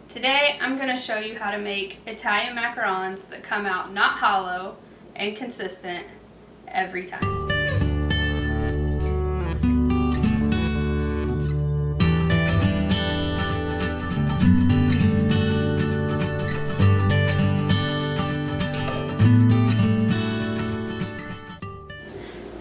Today I'm going to show you how to make Italian macarons that come out not hollow and consistent every time.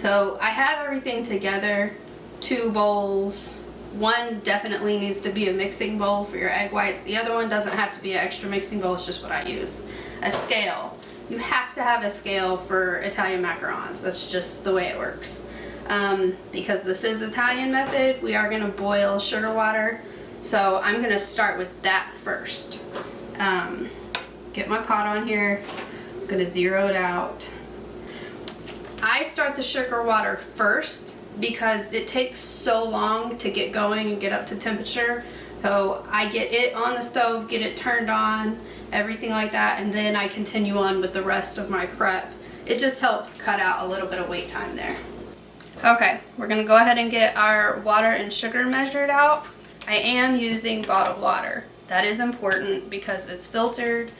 So I have everything together, 2 bowls. One definitely needs to be a mixing bowl for your egg whites. The other one doesn't have to be an extra mixing bowl, it's just what I use. A scale. You have to have a scale for Italian macarons. That's just the way it works. Because this is Italian method, we are going to boil sugar water. So I'm going to start with that first. Get my pot on here. I'm going to zero it out. I start the sugar water first because it takes so long to get going and get up to temperature. So I get it on the stove, get it turned on, everything like that, and then I continue on with the rest of my prep. It just helps cut out a little bit of wait time there. Okay, we're gonna go ahead and get our water and sugar measured out. I am using bottled water. That is important because it's filtered.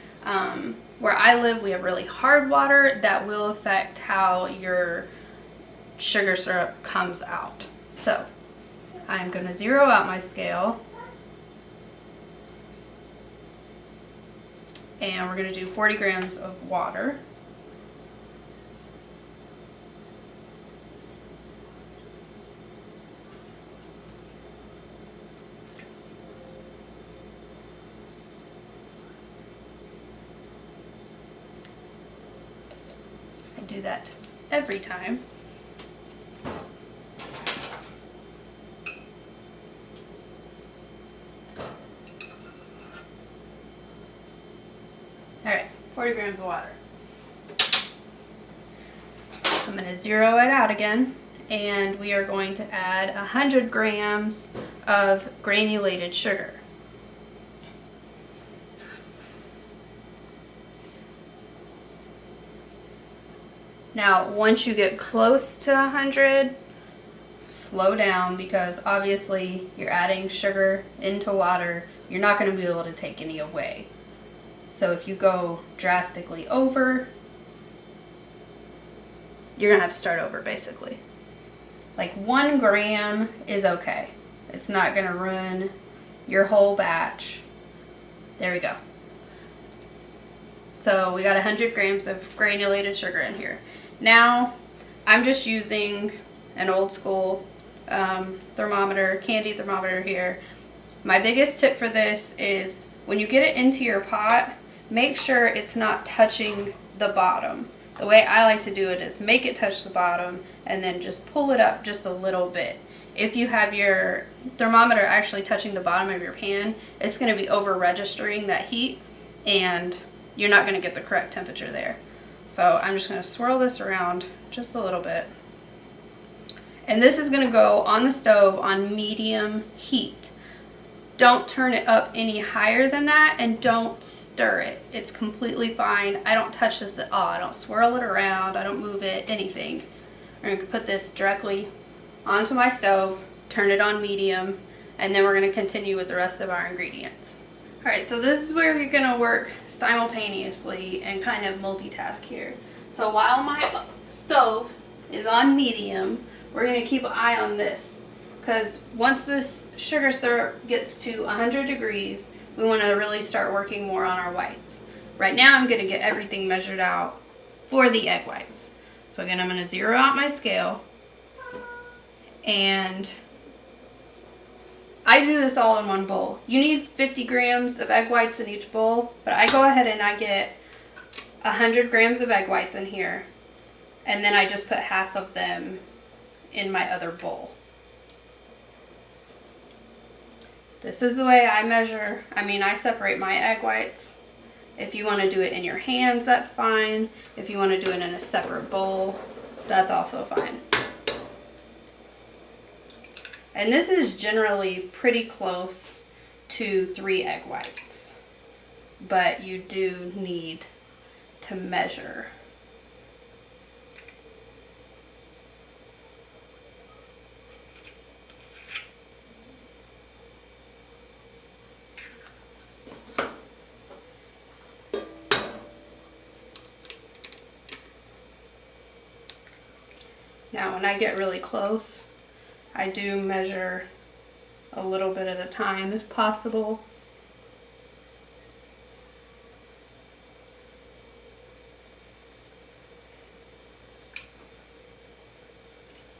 Where I live, we have really hard water that will affect how your sugar syrup comes out. So I'm going to zero out my scale, and we're going to do 40 grams of water. I do that every time. Alright, 40 grams of water. I'm going to zero it out again, and we are going to add 100 grams of granulated sugar. Now, once you get close to 100, slow down because obviously you're adding sugar into water. You're not going to be able to take any away. So if you go drastically over, you're going to have to start over basically. Like 1 gram is okay. It's not going to ruin your whole batch. There we go. So we got 100 grams of granulated sugar in here. Now, I'm just using an old school thermometer, candy thermometer here. My biggest tip for this is when you get it into your pot, make sure it's not touching the bottom. The way I like to do it is make it touch the bottom and then just pull it up just a little bit. If you have your thermometer actually touching the bottom of your pan, it's going to be over registering that heat and you're not going to get the correct temperature there. So I'm just going to swirl this around just a little bit. And this is going to go on the stove on medium heat. Don't turn it up any higher than that and don't stir it. It's completely fine. I don't touch this at all. I don't swirl it around. I don't move it, anything. I'm going to put this directly onto my stove, turn it on medium, and then we're going to continue with the rest of our ingredients. Alright, so this is where you're going to work simultaneously and kind of multitask here. So while my stove is on medium, we're going to keep an eye on this. Because once this sugar syrup gets to 100 degrees, we want to really start working more on our whites. Right now I'm going to get everything measured out for the egg whites. So again, I'm going to zero out my scale. And I do this all in one bowl. You need 50 grams of egg whites in each bowl, but I go ahead and I get 100 grams of egg whites in here, and then I just put half of them in my other bowl. This is the way I measure. I separate my egg whites. If you want to do it in your hands, that's fine. If you want to do it in a separate bowl, that's also fine. And this is generally pretty close to 3 egg whites, but you do need to measure. Now when I get really close, I do measure a little bit at a time if possible.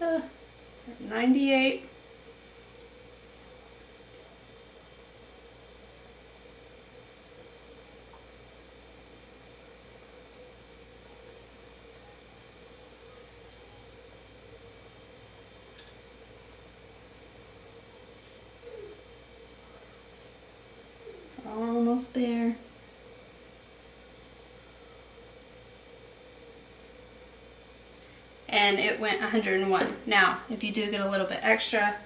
Uh, 98. Almost there. And it went 101. Now, if you do get a little bit extra,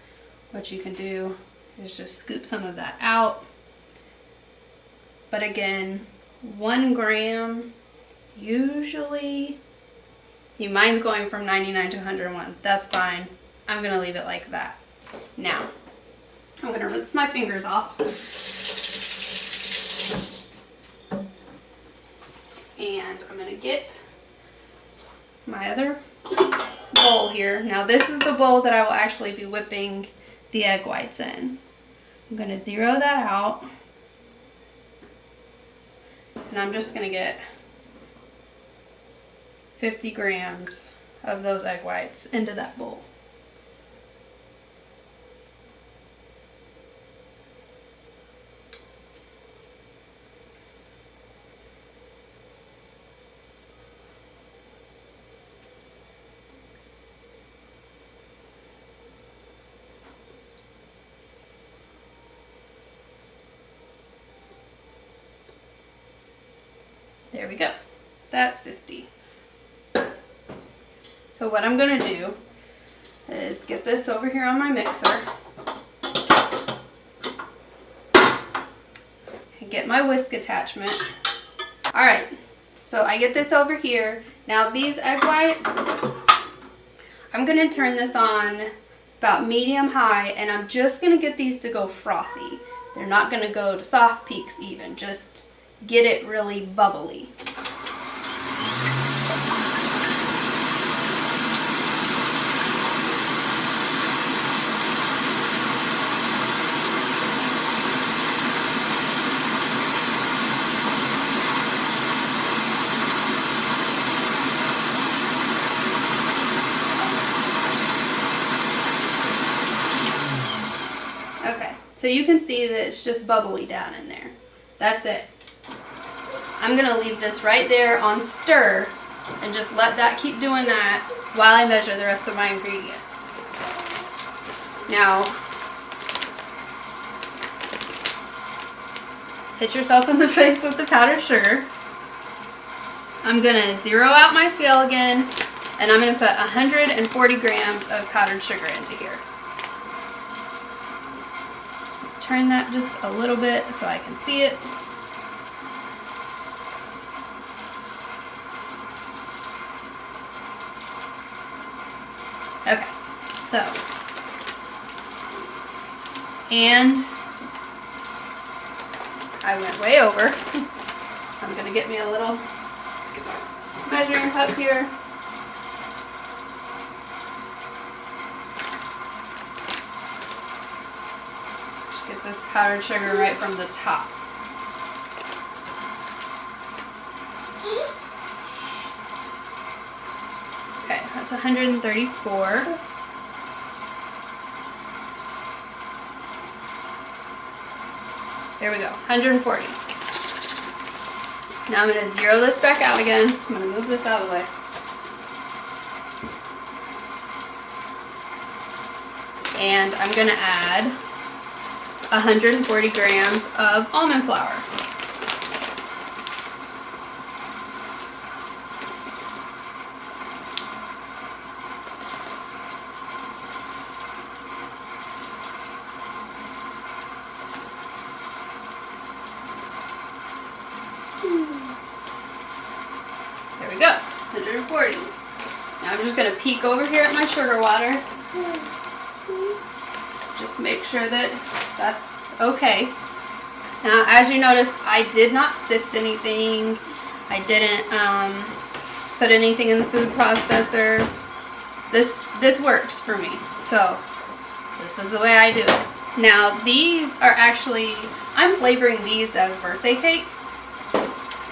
what you can do is just scoop some of that out. But again, 1 gram, usually, mine's going from 99 to 101. That's fine. I'm gonna leave it like that. Now, I'm gonna rinse my fingers off. And I'm gonna get my other bowl here. Now this is the bowl that I will actually be whipping the egg whites in. I'm gonna zero that out. And I'm just gonna get 50 grams of those egg whites into that bowl. There we go. That's 50. So what I'm going to do is get this over here on my mixer and get my whisk attachment. Alright, so I get this over here. Now these egg whites, I'm going to turn this on about medium high, and I'm just going to get these to go frothy. They're not going to go to soft peaks even, just get it really bubbly. Okay, so you can see that it's just bubbly down in there. That's it. I'm going to leave this right there on stir and just let that keep doing that while I measure the rest of my ingredients. Now, hit yourself in the face with the powdered sugar. I'm going to zero out my scale again, and I'm going to put 140 grams of powdered sugar into here. Turn that just a little bit so I can see it. Okay, so, and I went way over. I'm going to get me a little measuring cup here. Just get this powdered sugar right from the top. Okay, that's 134. There we go, 140. Now I'm going to zero this back out again. I'm going to move this out of the way. And I'm going to add 140 grams of almond flour. There we go, 140. Now I'm just going to peek over here at my sugar water. Just make sure that that's okay. Now, as you notice, I did not sift anything. I didn't put anything in the food processor. This works for me. So this is the way I do it. Now these are actually, I'm flavoring these as birthday cake.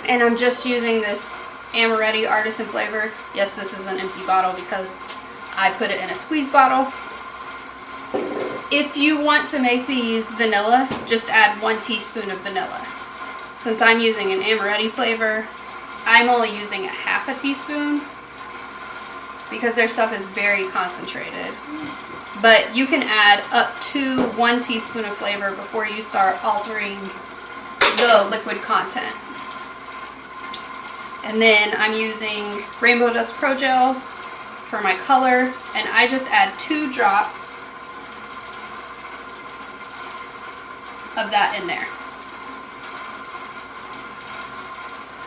And I'm just using this Amaretti Artisan flavor. Yes, this is an empty bottle because I put it in a squeeze bottle. If you want to make these vanilla, just add 1 teaspoon of vanilla. Since I'm using an Amaretti flavor, I'm only using 1/2 teaspoon because their stuff is very concentrated. But you can add up to 1 teaspoon of flavor before you start altering the liquid content. And then I'm using Rainbow Dust Pro Gel for my color, and I just add 2 drops of that in there.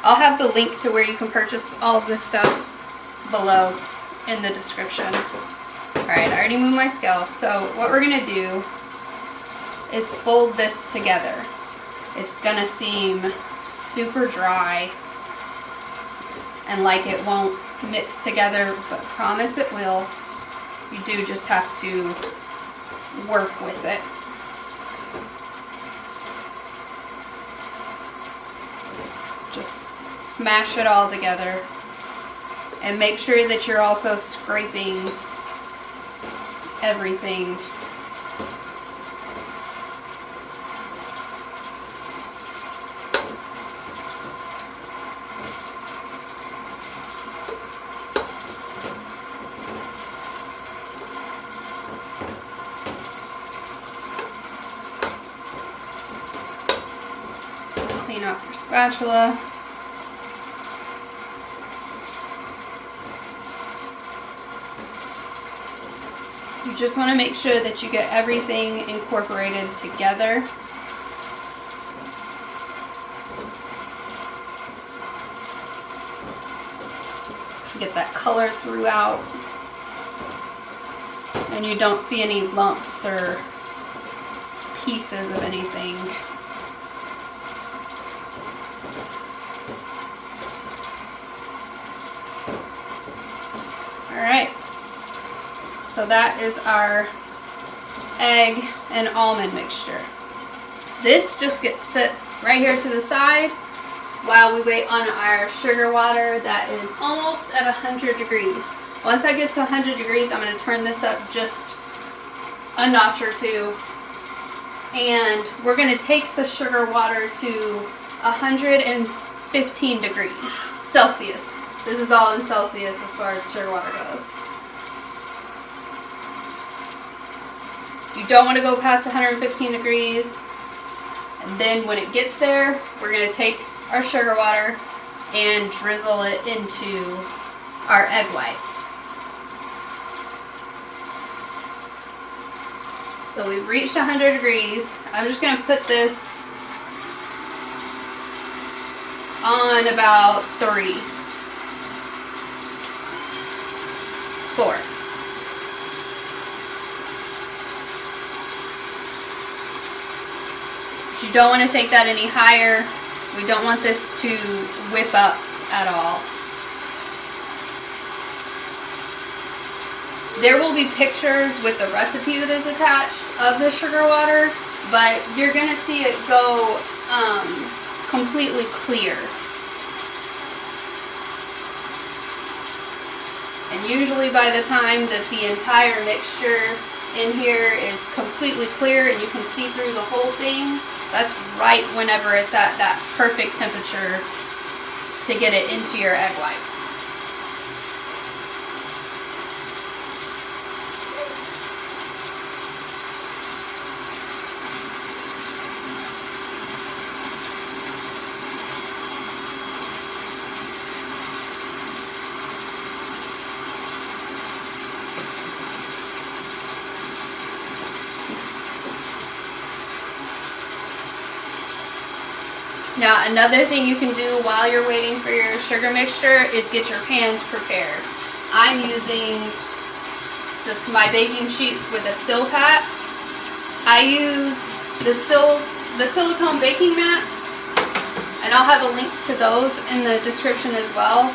I'll have the link to where you can purchase all of this stuff below in the description. Alright, I already moved my scale. So what we're going to do is fold this together. It's going to seem super dry and like it won't mix together, but I promise it will. You do just have to work with it. Just smash it all together and make sure that you're also scraping everything. Clean off your spatula. You just want to make sure that you get everything incorporated together. Get that color throughout. And you don't see any lumps or pieces of anything. Alright. So that is our egg and almond mixture. This just gets set right here to the side while we wait on our sugar water that is almost at 100 degrees. Once that gets to 100 degrees, I'm going to turn this up just a notch or two. And we're going to take the sugar water to 115 degrees Celsius. This is all in Celsius as far as sugar water goes. You don't want to go past 115 degrees. And then when it gets there, we're going to take our sugar water and drizzle it into our egg whites. So we've reached 100 degrees. I'm just going to put this on about 3, 4. You don't want to take that any higher. We don't want this to whip up at all. There will be pictures with the recipe that is attached of the sugar water, but you're going to see it go completely clear. And usually by the time that the entire mixture in here is completely clear and you can see through the whole thing, that's right whenever it's at that perfect temperature to get it into your egg whites. Now, another thing you can do while you're waiting for your sugar mixture is get your pans prepared. I'm using just my baking sheets with a Silpat. I use the silicone baking mats, and I'll have a link to those in the description as well.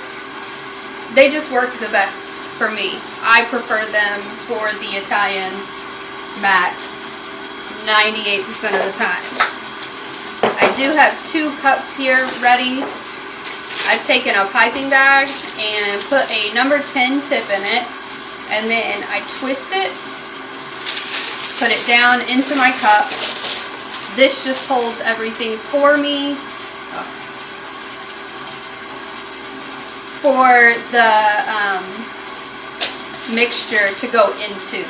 They just work the best for me. I prefer them for the Italian max 98% of the time. I do have 2 cups here ready. I've taken a piping bag and put a number 10 tip in it, and then I twist it, put it down into my cup. This just holds everything for me. For the mixture to go into.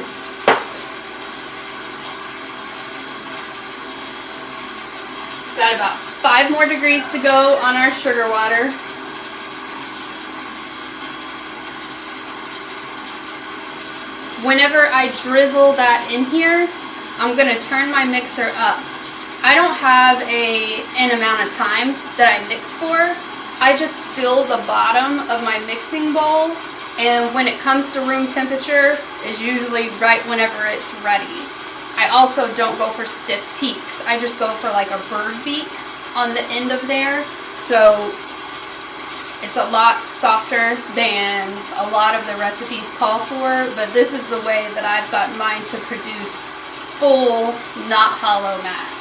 Got about 5 more degrees to go on our sugar water. Whenever I drizzle that in here, I'm going to turn my mixer up. I don't have an amount of time that I mix for. I just fill the bottom of my mixing bowl, and when it comes to room temperature is usually right whenever it's ready. I also don't go for stiff peaks. I just go for like a bird beak on the end of there. So it's a lot softer than a lot of the recipes call for, but this is the way that I've got mine to produce full, not hollow mats.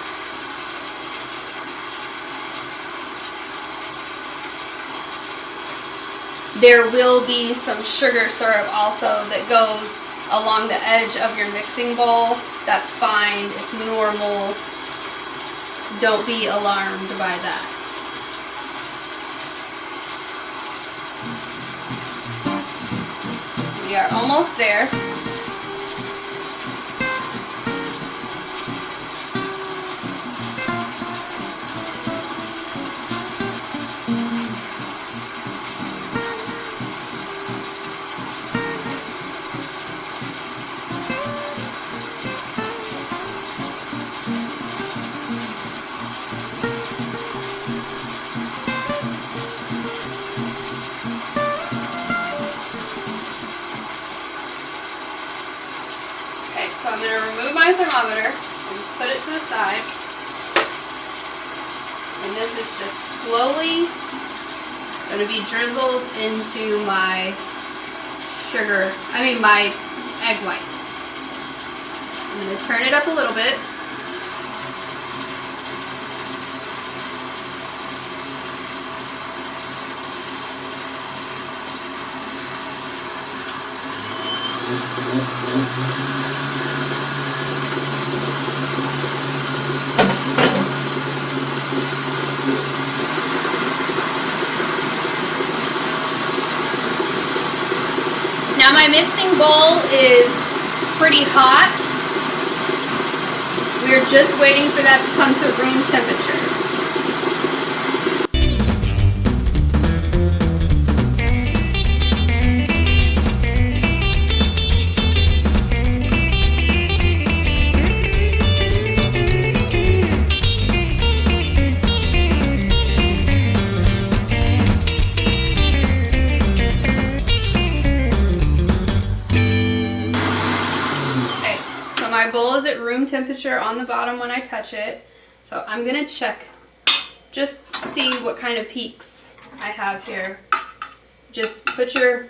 There will be some sugar syrup also that goes along the edge of your mixing bowl. That's fine, it's normal. Don't be alarmed by that. We are almost there. So I'm going to remove my thermometer and just put it to the side. And this is just slowly going to be drizzled into my my egg whites. I'm going to turn it up a little bit. Now my mixing bowl is pretty hot. We're just waiting for that to come to room temperature. My bowl is at room temperature on the bottom when I touch it, so I'm going to check just to see what kind of peaks I have here. Just put your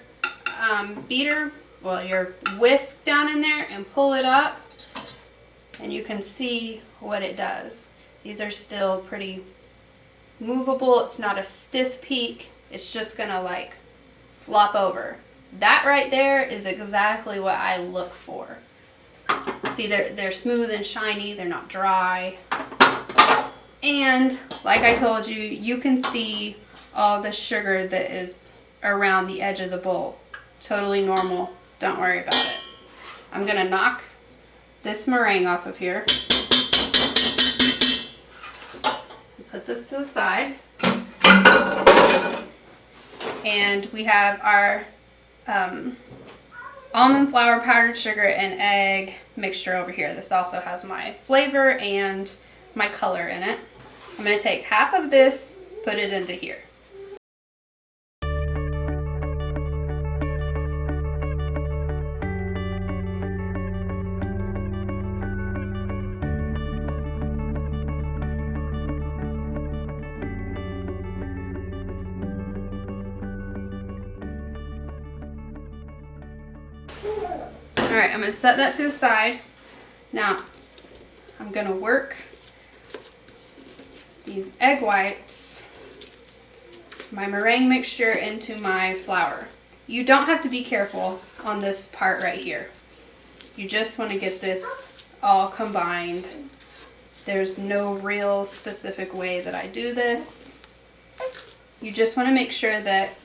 your whisk down in there and pull it up, and you can see what it does. These are still pretty movable. It's not a stiff peak. It's just going to like flop over. That right there is exactly what I look for. See, they're smooth and shiny, they're not dry. And like I told you, you can see all the sugar that is around the edge of the bowl. Totally normal, don't worry about it. I'm gonna knock this meringue off of here. Put this to the side. And we have our almond flour, powdered sugar, and egg mixture over here. This also has my flavor and my color in it. I'm going to take half of this, put it into here. right, I'm gonna set that to the side. Now, I'm gonna work these egg whites, my meringue mixture, into my flour. You don't have to be careful on this part right here. You just want to get this all combined. There's no real specific way that I do this. You just want to make sure that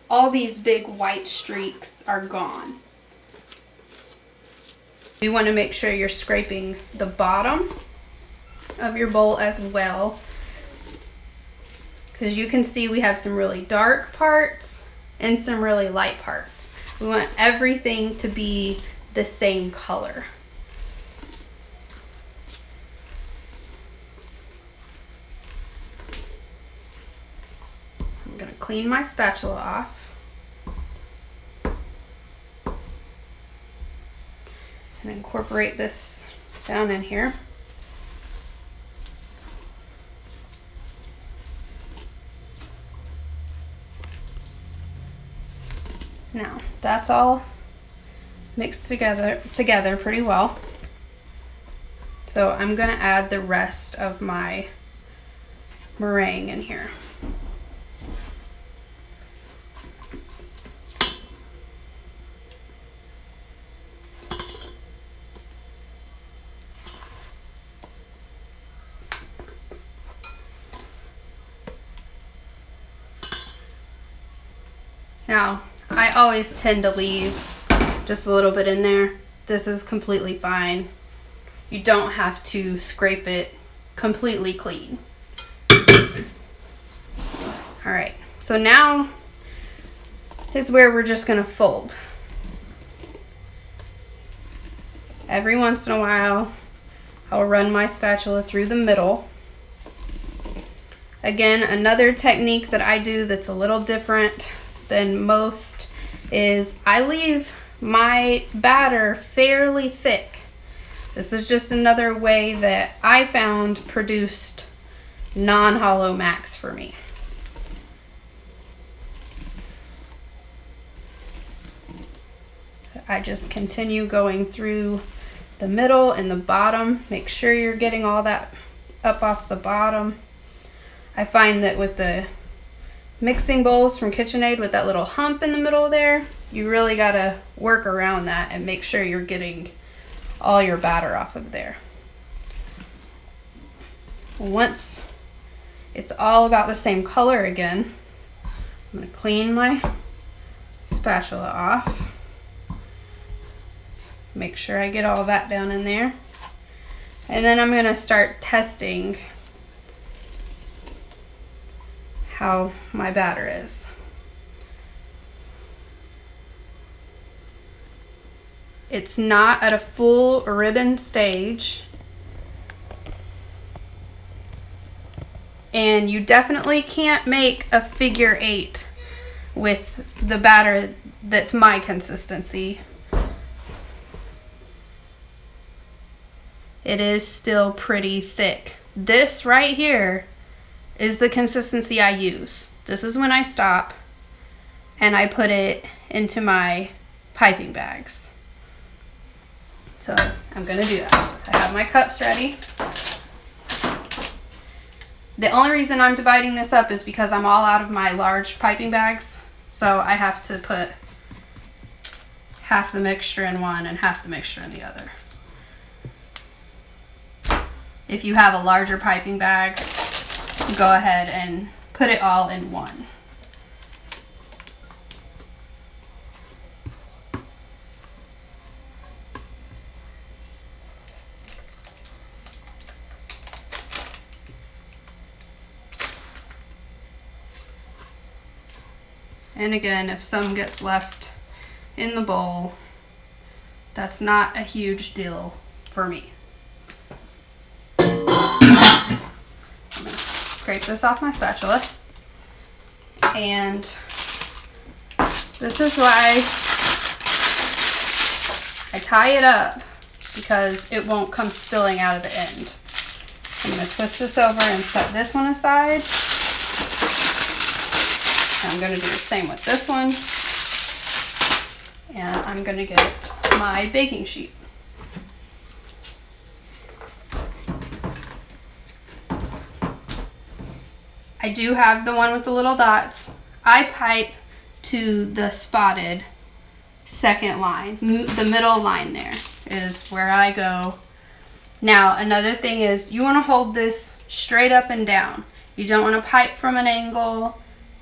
all these big white streaks are gone. You want to make sure you're scraping the bottom of your bowl as well, because you can see we have some really dark parts and some really light parts. We want everything to be the same color. I'm going to clean my spatula off. And incorporate this down in here. Now, that's all mixed together pretty well. So I'm going to add the rest of my meringue in here. Now, I always tend to leave just a little bit in there. This is completely fine. You don't have to scrape it completely clean. All right, so now is where we're just gonna fold. Every once in a while, I'll run my spatula through the middle. Again, another technique that I do that's a little different than most is I leave my batter fairly thick. This is just another way that I found produced non-hollow macs for me. I just continue going through the middle and the bottom. Make sure you're getting all that up off the bottom. I find that with the mixing bowls from KitchenAid with that little hump in the middle there, you really gotta work around that and make sure you're getting all your batter off of there. Once it's all about the same color again, I'm gonna clean my spatula off. Make sure I get all that down in there. And then I'm gonna start testing how my batter is. It's not at a full ribbon stage. And you definitely can't make a figure 8 with the batter that's my consistency. It is still pretty thick. This right here is the consistency I use. This is when I stop and I put it into my piping bags. So I'm gonna do that. I have my cups ready. The only reason I'm dividing this up is because I'm all out of my large piping bags. So I have to put half the mixture in one and half the mixture in the other. If you have a larger piping bag, go ahead and put it all in one. And again, if some gets left in the bowl, that's not a huge deal for me. I'm gonna scrape this off my spatula. And this is why I tie it up, because it won't come spilling out of the end. I'm gonna twist this over and set this one aside. I'm going to do the same with this one, and I'm going to get my baking sheet. I do have the one with the little dots. I pipe to the spotted second line. The middle line there is where I go. Now, another thing is you want to hold this straight up and down. You don't want to pipe from an angle,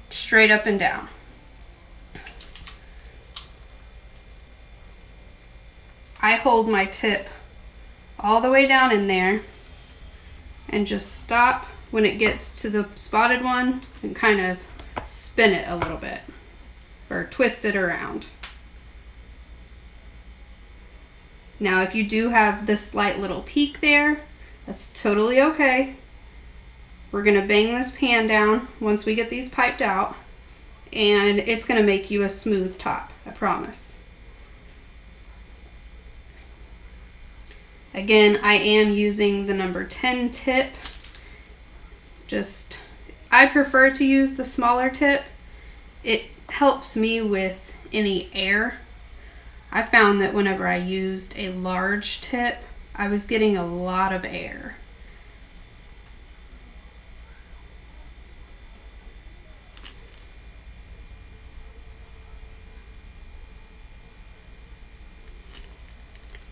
straight up and down. I hold my tip all the way down in there and just stop when it gets to the spotted one and kind of spin it a little bit or twist it around. Now, if you do have this slight little peak there, that's totally okay. We're gonna bang this pan down once we get these piped out, and it's gonna make you a smooth top, I promise. Again, I am using the number 10 tip. I prefer to use the smaller tip. It helps me with any air. I found that whenever I used a large tip, I was getting a lot of air.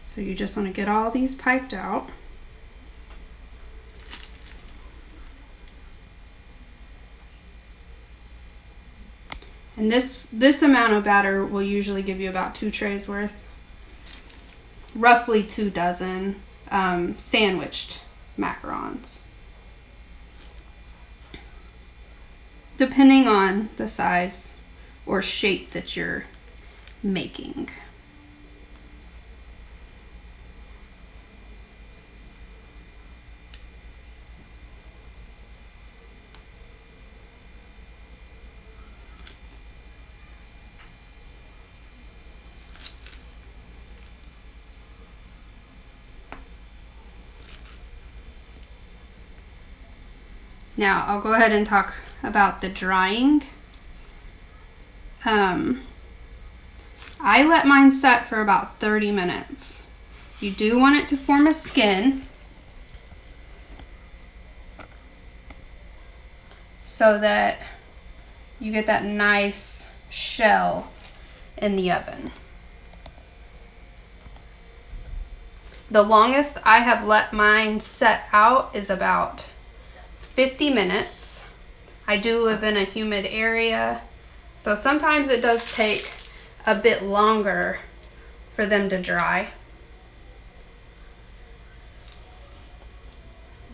So you just want to get all these piped out. And this amount of batter will usually give you about 2 trays worth. Roughly 2 dozen sandwiched macarons. Depending on the size or shape that you're making. Now, I'll go ahead and talk about the drying. I let mine set for about 30 minutes. You do want it to form a skin so that you get that nice shell in the oven. The longest I have let mine set out is about 50 minutes. I do live in a humid area, so sometimes it does take a bit longer for them to dry.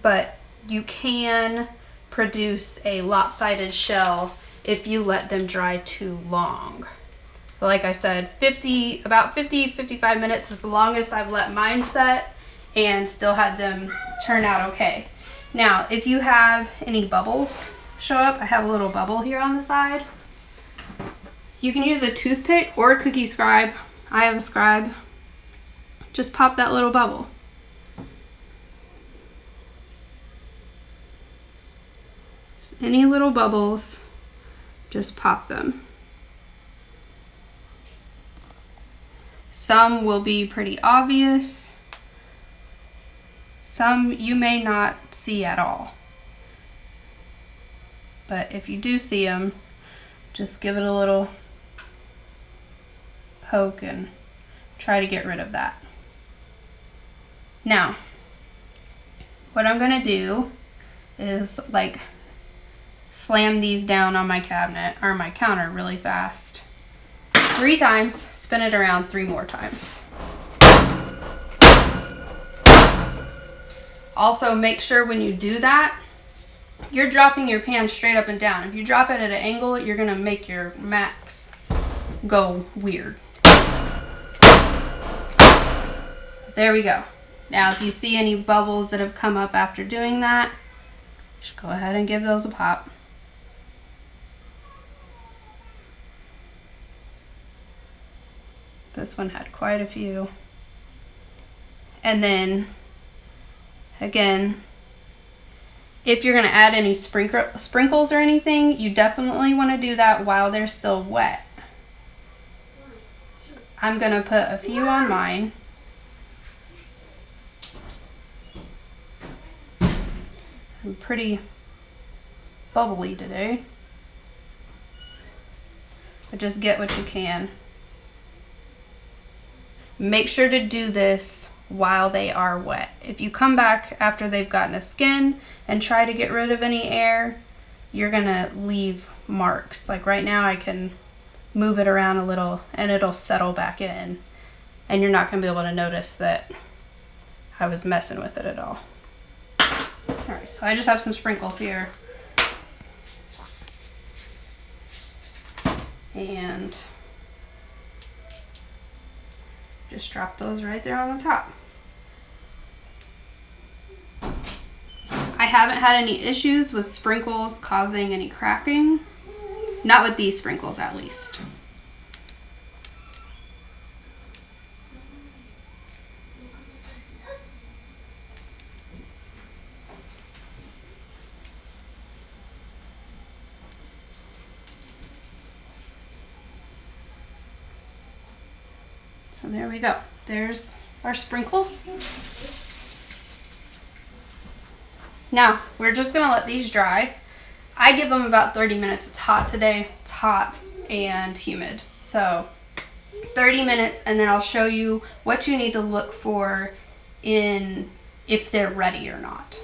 But you can produce a lopsided shell if you let them dry too long. Like I said, about 50-55 minutes is the longest I've let mine set and still had them turn out okay. Now, if you have any bubbles show up, I have a little bubble here on the side. You can use a toothpick or a cookie scribe. I have a scribe. Just pop that little bubble. Just any little bubbles, just pop them. Some will be pretty obvious. Some you may not see at all. But if you do see them, just give it a little poke and try to get rid of that. Now, what I'm gonna do is like slam these down on my cabinet or my counter really fast. 3 times, spin it around 3 more times. Also, make sure when you do that, you're dropping your pan straight up and down. If you drop it at an angle, you're gonna make your max go weird. There we go. Now, if you see any bubbles that have come up after doing that, just go ahead and give those a pop. This one had quite a few. And then, again, if you're going to add any sprinkles or anything, you definitely want to do that while they're still wet. I'm gonna put a few on mine. I'm pretty bubbly today. But just get what you can. Make sure to do this while they are wet. If you come back after they've gotten a skin and try to get rid of any air, you're gonna leave marks. Like right now I can move it around a little and it'll settle back in, and you're not gonna be able to notice that I was messing with it at all. Alright, so I just have some sprinkles here. And just drop those right there on the top. I haven't had any issues with sprinkles causing any cracking. Not with these sprinkles, at least. So there we go. There's our sprinkles. Now, we're just gonna let these dry. I give them about 30 minutes. It's hot today. It's hot and humid. So 30 minutes, and then I'll show you what you need to look for in if they're ready or not.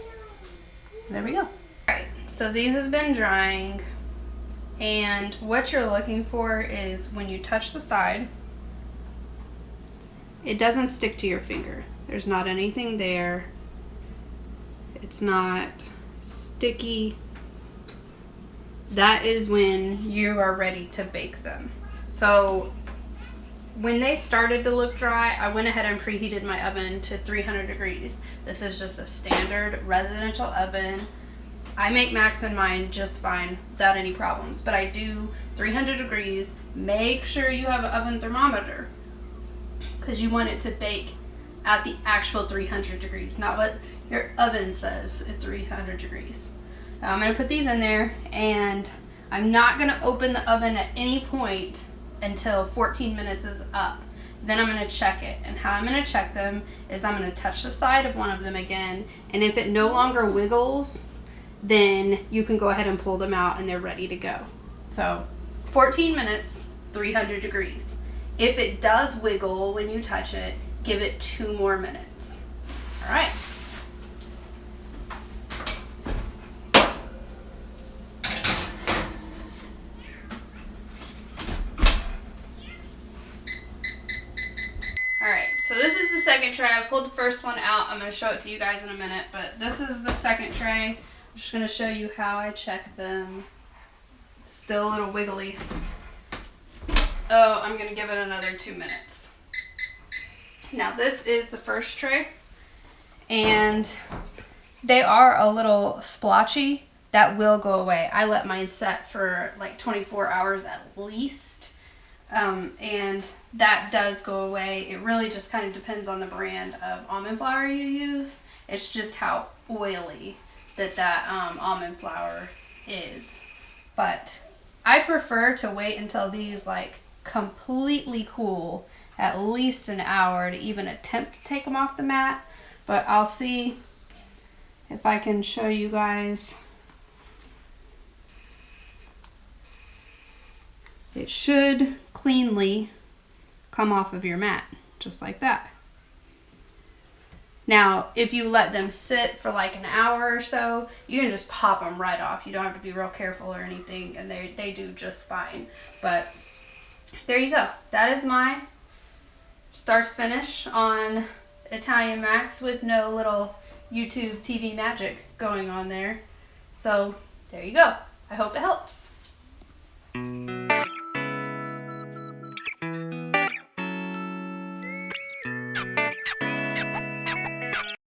There we go. All right, so these have been drying, and what you're looking for is when you touch the side, it doesn't stick to your finger. There's not anything there. It's not sticky. That is when you are ready to bake them. So when they started to look dry, I went ahead and preheated my oven to 300 degrees. This is just a standard residential oven. I make Max in mine just fine without any problems, but I do 300 degrees. Make sure you have an oven thermometer, because you want it to bake at the actual 300 degrees, not what your oven says at 300 degrees. Now I'm going to put these in there, and I'm not going to open the oven at any point until 14 minutes is up. Then I'm going to check it, and how I'm going to check them is I'm going to touch the side of one of them again, and if it no longer wiggles, then you can go ahead and pull them out and they're ready to go. So 14 minutes, 300 degrees. If it does wiggle when you touch it, give it 2 more minutes. All right. All right, so this is the second tray. I pulled the first one out. I'm going to show it to you guys in a minute, but this is the second tray. I'm just going to show you how I check them. It's still a little wiggly. Oh, I'm going to give it another 2 minutes. Now this is the first tray, and they are a little splotchy. That will go away. I let mine set for like 24 hours at least, and that does go away. It really just kind of depends on the brand of almond flour you use. It's just how oily that almond flour is. But I prefer to wait until these like completely cool, at least an hour, to even attempt to take them off the mat. But I'll see if I can show you guys. It should cleanly come off of your mat, just like that. Now, if you let them sit for like an hour or so, you can just pop them right off. You don't have to be real careful or anything, and they do just fine. But there you go. That is my start to finish on Italian Macs with no little YouTube TV magic going on there. So there you go. I hope it helps.